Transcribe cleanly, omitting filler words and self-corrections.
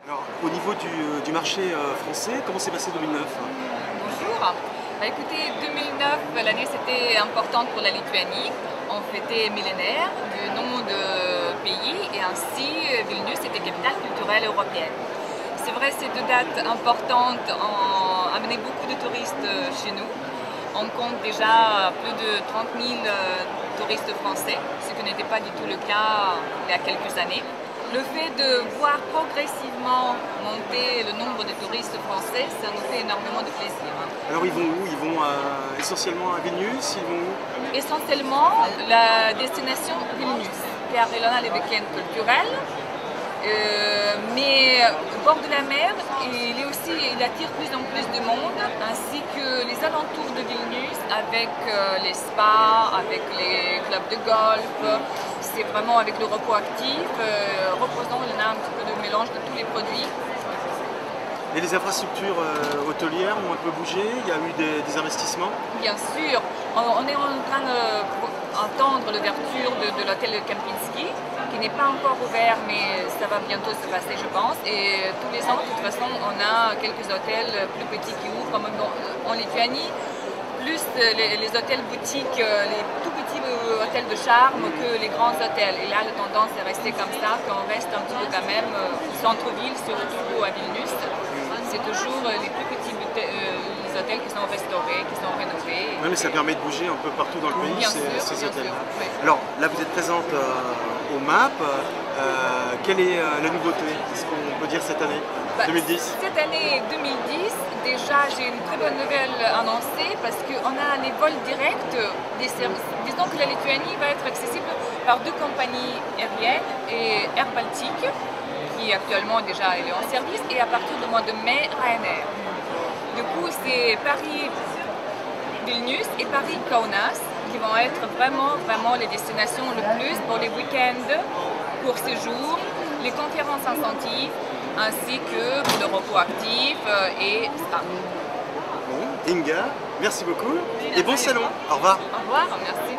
Alors, au niveau du marché français, comment s'est passé 2009? Bonjour. Écoutez, 2009, l'année c'était importante pour la Lituanie. On fêtait millénaire du nom de pays et ainsi Vilnius était capitale culturelle européenne. C'est vrai, ces deux dates importantes ont amené beaucoup de touristes chez nous. On compte déjà plus de 30 000 touristes français, ce qui n'était pas du tout le cas il y a quelques années. Le fait de voir progressivement monter le nombre de touristes français, ça nous fait énormément de plaisir. Alors ils vont où? Ils vont essentiellement à Vilnius? Ils vont où? Essentiellement la destination Vilnius, car il en a les week-ends culturels, mais au bord de la mer, il attire plus en plus de monde, ainsi que les alentours de Vilnius, avec les spas, avec les clubs de golf. C'est vraiment avec le repos actif, reposant, il y en a un petit peu de mélange de tous les produits. Et les infrastructures hôtelières ont un peu bougé? Il y a eu des investissements? Bien sûr, on est en train d'entendre l'ouverture de l'hôtel Kempinski, qui n'est pas encore ouvert, mais ça va bientôt se passer, je pense. Et tous les ans, de toute façon, on a quelques hôtels plus petits qui ouvrent, même en Lituanie, plus les hôtels boutiques, les tout petits hôtels de charme que les grands hôtels. Et là, la tendance est restée comme ça, qu'on reste un petit peu quand même au centre-ville, surtout à Vilnius. C'est toujours les plus petits les hôtels qui sont restaurés, qui sont rénovés. Oui, mais ça permet de bouger un peu partout dans le pays, ces hôtels-là. Oui. Alors là, vous êtes présente au MAP. Quelle est la nouveauté? Qu'est-ce qu'on peut dire cette année 2010? Cette année 2010, déjà j'ai une très bonne nouvelle annoncée parce qu'on a les vols directs des services. Disons que la Lituanie va être accessible par deux compagnies aériennes et Air Baltic, qui actuellement déjà est en service, et à partir du mois de mai, Ryanair. Du coup, c'est Paris-Vilnius et Paris-Kaunas qui vont être vraiment les destinations le plus pour les week-ends, pour séjours, les conférences incentives, ainsi que pour le repos actif et spa. Bon, Inga, merci beaucoup et bon salon. Au revoir. Au revoir, merci.